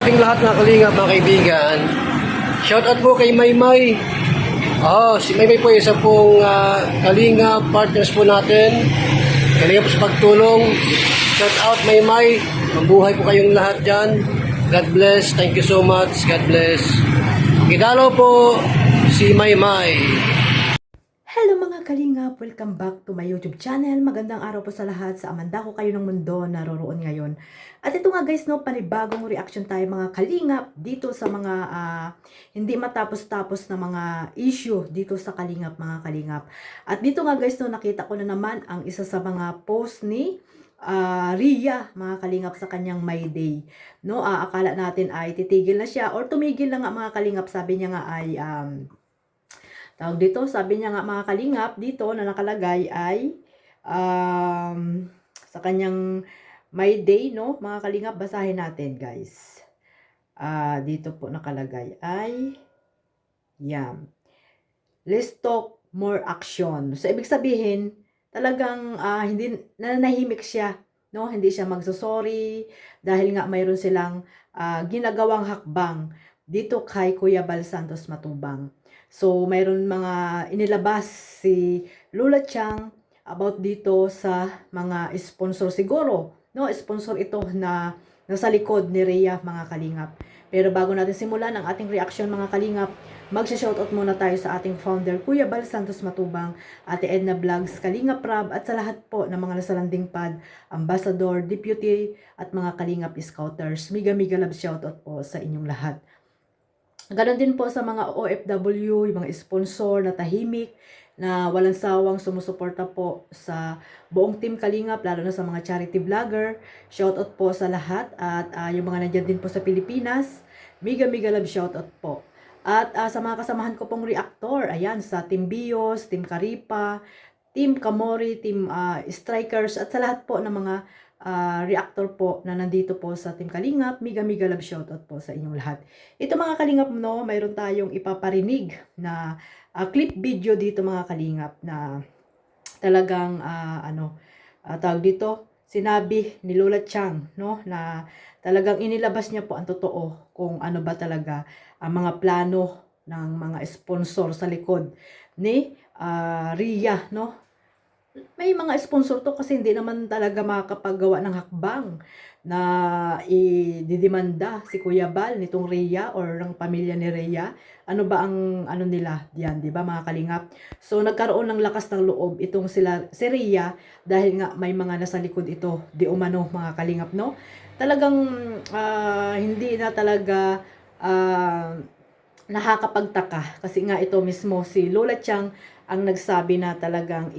ating lahat ng kalingap mga kaibigan. Shoutout po kay Maymay. Si Maymay po isa pong kalingap partners po natin. Kalingap po sa pagtulong. Shoutout Maymay. Mabuhay po kayong lahat dyan. God bless. Thank you so much. God bless. Kidalo po si Maymay. Hello mga kalingap! Welcome back to my YouTube channel. Magandang araw po sa lahat. Sa amanda ko kayo ng mundo naroroon ngayon. At ito nga guys, no, panibagong reaction tayo mga kalingap dito sa mga hindi matapos-tapos na mga issue dito sa kalingap mga kalingap. At dito nga guys, no, nakita ko na naman ang isa sa mga post ni Ria mga kalingap sa kanyang My Day. No, akala natin ay titigil na siya or tumigil na nga mga kalingap. Sabi niya nga ay tawag dito, sabi niya nga mga kalingap, dito na nakalagay ay sa kanyang My Day, no? Mga kalingap, basahin natin guys. Dito po nakalagay ay, yan. Let's talk more action. So, ibig sabihin, talagang hindi nananahimik siya, no? Hindi siya magsosorry dahil nga mayroon silang ginagawang hakbang dito kay Kuya Bal Santos Matubang. So, mayroon mga inilabas si Lola Chang about dito sa mga sponsor siguro. No, sponsor ito na nasa likod ni Rhea mga kalingap. Pero bago natin simulan ang ating reaction mga kalingap, magsha-shoutout muna tayo sa ating founder, Kuya Bal Santos Matubang, Ate Edna Vlogs, Kalingap Rab, at sa lahat po ng mga nasalanding pad, ambassador, deputy, at mga kalingap scouters. Miga love shoutout po sa inyong lahat. Ganon din po sa mga OFW, yung mga sponsor na tahimik, na walang sawang sumusuporta po sa buong Team Kalingap, lalo na sa mga charity vlogger. Shoutout po sa lahat at yung mga nandyan din po sa Pilipinas, miga love shoutout po. At sa mga kasamahan ko pong reactor, ayan, sa Team Bios, Team Karipa, Team Kamori, Team Strikers, at sa lahat po ng mga reactor po na nandito po sa Team Kalingap, miga love shoutout po sa inyong lahat. Ito mga kalingap, no, mayroon tayong ipaparinig na clip video dito mga kalingap na talagang tawag dito, sinabi ni Lola Chang, no, na talagang inilabas niya po ang totoo kung ano ba talaga ang mga plano ng mga sponsor sa likod ni Ria, no. May mga sponsor to kasi hindi naman talaga makakapagawa ng hakbang na ididemanda si Kuya Bal nitong Rhea or ng pamilya ni Rhea. Ano ba ang ano nila diyan, 'di ba mga kalingap? So nagkaroon ng lakas ng loob itong si Rhea dahil nga may mga nasa likod ito, di umano mga kalingap, no? Talagang hindi na talaga nakakapagtaka kasi nga ito mismo si Lola Chang ang nagsabi na talagang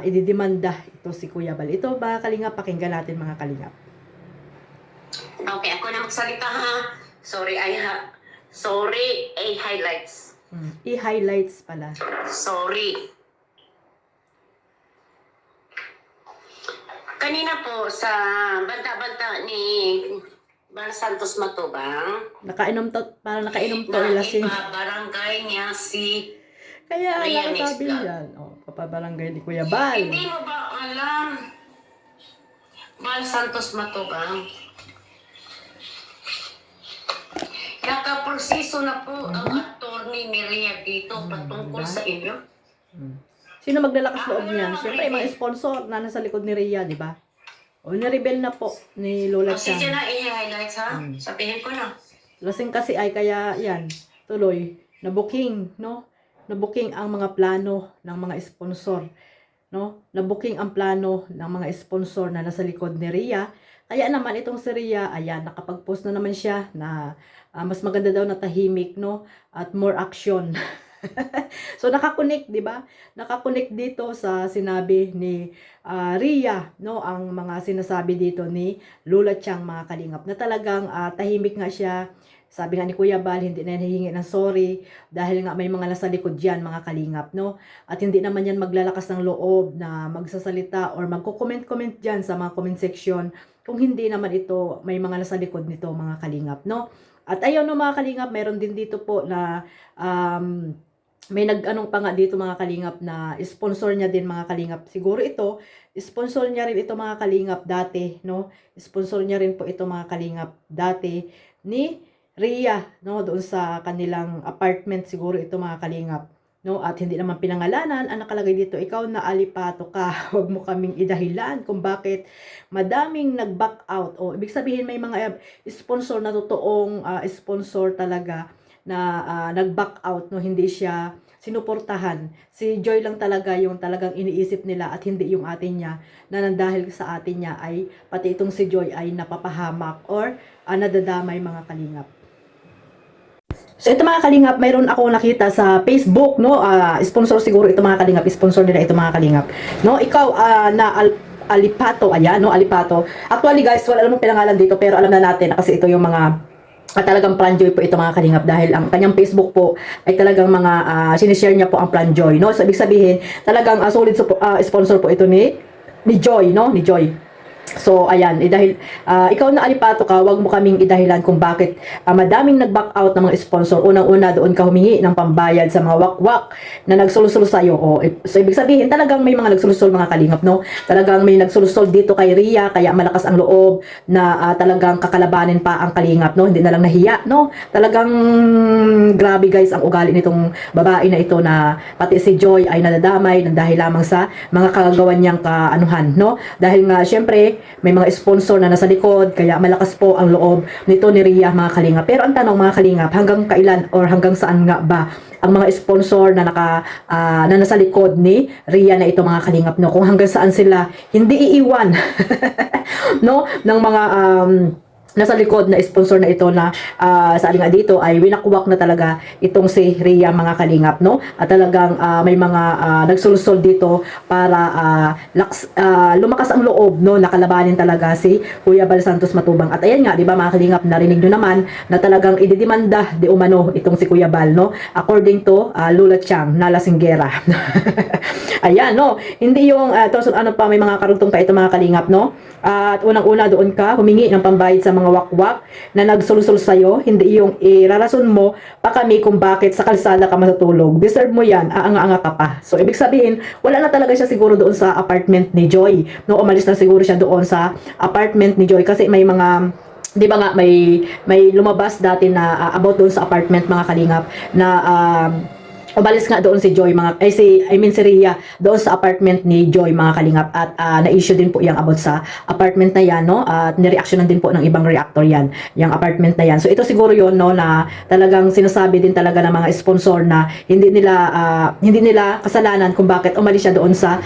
ididemanda ito si Kuya Bal. Ito ba kalingap, pakinggan natin mga kalingap. Okay, ako na magsalita ha. Sorry, highlights. I-highlights pala. Sorry. Kanina po sa banta-banta ni Bal Santos Matubang, Parang nakainom to lasing. barangay niya si Kaya Rhea sabi Misla. yan. Papabarangay ni Kuya Bal. Hindi mo ba alam, Bal Santos Matubang? Nakaproseso na po ang attorney ni Rhea dito patungkol sa inyo. Sino maglalakas loob niyan? Siyempre, mga sponsor na nasa likod ni Rhea, di ba? O, na-rebel na po ni Lola Chang. Sige na, i-highlights ha. Sabihin ko na. Lasing kasi ay kaya yan, tuloy, na-booking, no? Na-booking ang mga plano ng mga sponsor, no? Na-booking ang plano ng mga sponsor na nasa likod ni Rhea. Kaya naman itong si Rhea, ayan, nakapag-post na naman siya na mas maganda daw na tahimik, no? At more action. So nakakonect, 'di ba? Nakakonect dito sa sinabi ni Rhea, no, ang mga sinasabi dito ni Lola Chang mga kalingap na talagang tahimik nga siya. Sabi nga ni Kuya Bal, hindi na hihingi ng sorry dahil nga may mga nasa likod diyan mga kalingap, no? At hindi naman yan maglalakas ng loob na magsasalita or magko-comment diyan sa mga comment section kung hindi naman ito may mga nasa likod nito mga kalingap, no? At ayun no mga kalingap, meron din dito po na may nag-anong pa nga dito mga kalingap na sponsor niya din mga kalingap. Siguro ito, sponsor niya rin ito mga kalingap dati, no? Sponsor niya rin po ito mga kalingap dati ni Ria, no? Doon sa kanilang apartment siguro ito mga kalingap. No, at hindi naman pinangalanan, ang nakalagay dito, ikaw na alipato ka, huwag mo kaming idahilan kung bakit madaming nag-back out. O, ibig sabihin may mga sponsor na totoong sponsor talaga na nag-back out, no, hindi siya sinuportahan. Si Joy lang talaga yung talagang iniisip nila at hindi yung atin niya, na dahil sa atin niya ay pati itong si Joy ay napapahamak or nadadamay mga kalingap. So ito mga kalingap, mayroon ako nakita sa Facebook, no, sponsor siguro ito mga kalingap, sponsor nila ito mga kalingap. No, ikaw Alipato, ayan, no, Alipato. Actually guys, wala namang pinangalan dito pero alam na natin na kasi ito yung mga talagang Planjoy po ito mga kalingap dahil ang kanyang Facebook po ay talagang mga sinishare niya po ang Planjoy, no. So ibig sabihin, talagang solid sponsor po ito ni Joy, no, ni Joy. So, ayan, dahil ikaw na alipato ka, wag mo kaming idahilan kung bakit madaming nag-back out ng mga sponsor. Unang-una, doon ka humingi ng pambayad sa mga wakwak na nagsulusol sa'yo. So, ibig sabihin, talagang may mga nagsulusol mga kalingap, no? Talagang may nagsulusol dito kay Ria, kaya malakas ang loob na talagang kakalabanin pa ang kalingap, no? Hindi na lang nahiya, no? Talagang grabe guys ang ugali nitong babae na ito na pati si Joy ay nadadamay dahil lamang sa mga kagagawan niyang kaanuhan, no? Dahil nga, syempre, may mga sponsor na nasa likod, kaya malakas po ang loob nito ni Ria mga kalingap. Pero ang tanong mga kalingap, hanggang kailan or hanggang saan nga ba ang mga sponsor na na nasa likod ni Ria na ito mga kalingap, no? Kung hanggang saan sila hindi iiwan no ng mga nasa likod na sponsor na ito na sabi nga dito ay winakuwak na talaga itong si Ria mga kalingap, no? At talagang may mga nagsulusol dito para lumakas ang loob, no, nakalabanin talaga si Kuya Bal Santos Matubang. At ayan nga, di ba mga kalingap, narinig nyo naman na talagang ididimanda di umano itong si Kuya Bal, no? According to Lula Chang na lasinggera. Ayan, no? Hindi yung ano pa, may mga karugtong pa ito mga kalingap, no? At unang-una doon ka humingi ng pambayad sa mga wakwak na nagsulusol sa'yo, hindi yung irarason mo pa kami kung bakit sa kalsada ka matutulog. Deserve mo yan, aanga-anga ka pa. So, ibig sabihin, wala na talaga siya siguro doon sa apartment ni Joy. No, umalis na siguro siya doon sa apartment ni Joy kasi may mga, di ba nga, may lumabas dati na about doon sa apartment mga kalingap na umalis nga doon si Joy si Ria doon sa apartment ni Joy mga kalingap at na-issue din po yung about sa apartment na yan, no, at nireactionan din po ng ibang reactor yan yung apartment na yan. So ito siguro yon, no, na talagang sinasabi din talaga ng mga sponsor na hindi nila kasalanan kung bakit umalis siya doon sa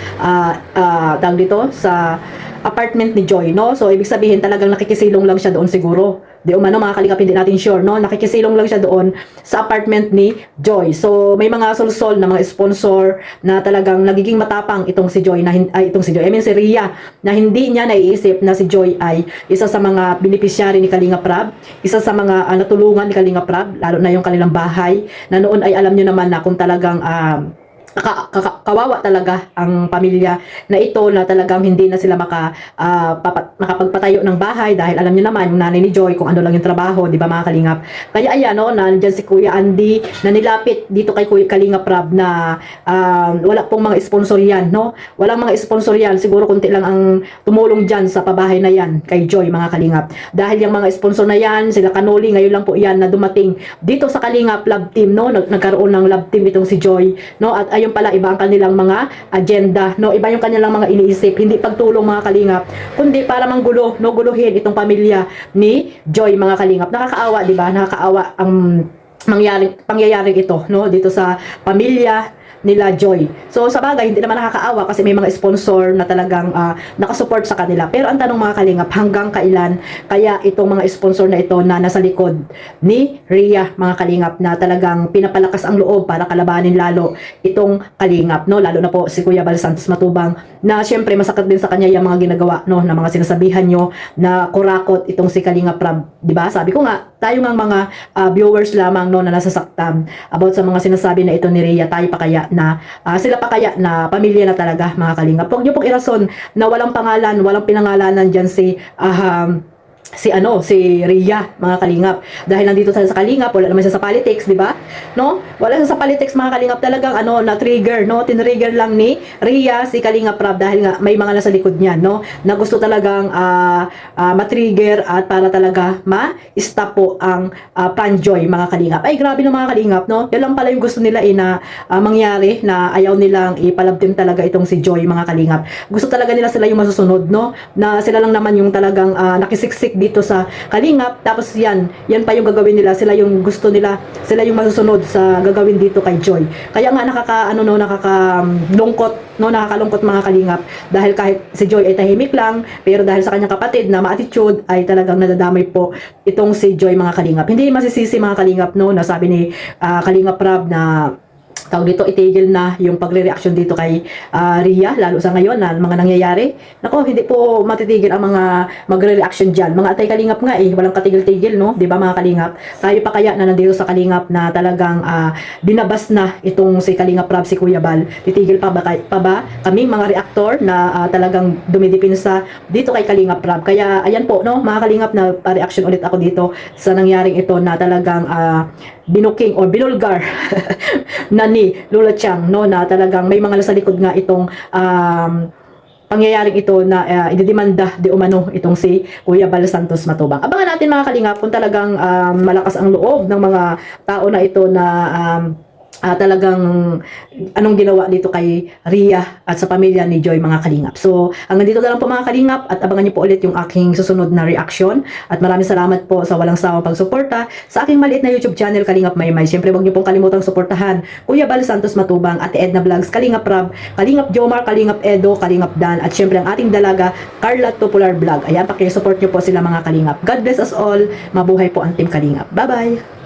tawag dito sa apartment ni Joy, no. So ibig sabihin talagang nakikisilong lang siya doon siguro. Di umano mga kalingap, hindi natin sure, no? Nakikisilong lang siya doon sa apartment ni Joy. So, may mga solsol na mga sponsor na talagang nagiging matapang itong si Joy, si Ria, na hindi niya naiisip na si Joy ay isa sa mga beneficiary ni Kalinga Prab, isa sa mga natulungan ni Kalinga Prab, lalo na yung kanilang bahay, na noon ay alam nyo naman na kung talagang kawawa talaga ang pamilya na ito na talagang hindi na sila makapagpatayo ng bahay dahil alam niyo naman yung nanay ni Joy kung ano lang yung trabaho, di ba mga kalingap. Kaya ayan, no, nandiyan si Kuya Andy na nilapit dito kay Kuya Kalinga Prab na wala pong mga sponsor yan, no? Walang mga sponsor yan, siguro kunti lang ang tumulong dyan sa pabahay na yan kay Joy mga kalingap. Dahil yung mga sponsor na yan, sila Kanoli, ngayon lang po yan na dumating dito sa Kalingap Love Team, no? Nagkaroon ng love team itong si Joy, no? At ayun pala, iba ang kanilang mga agenda, no? Iba yung kanilang mga iniisip, hindi pagtulong mga kalingap, kundi para manggulo, no? Guluhin itong pamilya ni Joy mga kalingap. Nakakaawa, di ba? Nakakaawa ang pangyayaring ito, no? Dito sa pamilya nila Joy. So sa bagay, hindi naman nakakaawa kasi may mga sponsor na talagang nakasupport sa kanila. Pero ang tanong mga kalingap, hanggang kailan kaya itong mga sponsor na ito na nasa likod ni Ria mga kalingap na talagang pinapalakas ang loob para kalabanin lalo itong kalingap, no? Lalo na po si Kuya Bal Santos Matubang na syempre masakit din sa kanya yung mga ginagawa, no, na mga sinasabihan nyo na kurakot itong si Kalinga Prab, di ba? Sabi ko nga, tayo ng mga viewers lamang, no, na nasasaktan about sa mga sinasabi na ito ni Ria, tayo pa kaya na sila pa kaya na pamilya na talaga mga kalingap. Huwag nyo pong irason na walang pangalan, walang pinangalanan dyan si si Ria, mga kalingap. Dahil nandito sa kalingap, wala naman siya sa politics, di ba? No? Wala siya sa politics, mga kalingap. Talagang na-trigger, no? Tinrigger lang ni Ria si Kalingap Rab dahil nga may mga nasa likod niya, no? Na gusto talagang matrigger at para talaga ma-stop po ang Panjoy, mga kalingap. Ay, grabe no, mga kalingap, no? Yan lang pala yung gusto nila na mangyari, na ayaw nilang ipalabdim talaga itong si Joy, mga kalingap. Gusto talaga nila sila yung masusunod, no? Na sila lang naman yung talagang nakisiksik dito sa Kalingap, tapos yan pa yung gagawin nila, sila yung gusto nila, sila yung masusunod sa gagawin dito kay Joy. Kaya nga nakakalungkot, no, nakakalungkot, mga kalingap, dahil kahit si Joy ay tahimik lang, pero dahil sa kanyang kapatid na ma-attitude ay talagang nadadamay po itong si Joy, mga kalingap. Hindi masisisi, mga kalingap, no, nasabi ni Kalingap Rab na tawag dito, itigil na yung pagre-reaction dito kay Ria, lalo sa ngayon na mga nangyayari. Nako, hindi po matitigil ang mga magre-reaction dyan. Mga atay kalingap nga walang katigil-tigil, no? Di ba, mga kalingap? Tayo pa kaya na nandito sa kalingap na talagang binabas na itong si Kalingap Rab, si Kuya Bal. Titigil pa ba kaming mga reactor na talagang dumidipinsa dito kay Kalingap Rab? Kaya ayan po, no, mga kalingap, na reaction ulit ako dito sa nangyaring ito na talagang binuking or binulgar na ni Lola Chang, no, na talagang may mga nasa likod nga itong pangyayaring ito na ididemanda di umano itong si Kuya Bal Santos Matubang. Abangan natin, mga kalingap, kung talagang malakas ang loob ng mga tao na ito na talagang anong ginawa dito kay Ria at sa pamilya ni Joy, mga kalingap. So, hanggang dito na lang po, mga kalingap, at abangan niyo po ulit yung aking susunod na reaction. At maraming salamat po sa walang sawang pagsuporta sa aking maliit na YouTube channel, Kalingap Maymay. Siyempre, huwag niyo pong kalimutang suportahan Kuya Bal Santos Matubang, Ate Edna Vlogs, Kalingap Rab, Kalingap Jomar, Kalingap Edo, Kalingap Dan, at siyempre ang ating dalaga, Carla Popular Vlog. Ayan, pakisupport niyo po sila, mga kalingap. God bless us all. Mabuhay po ang Team Kalingap. Bye-bye!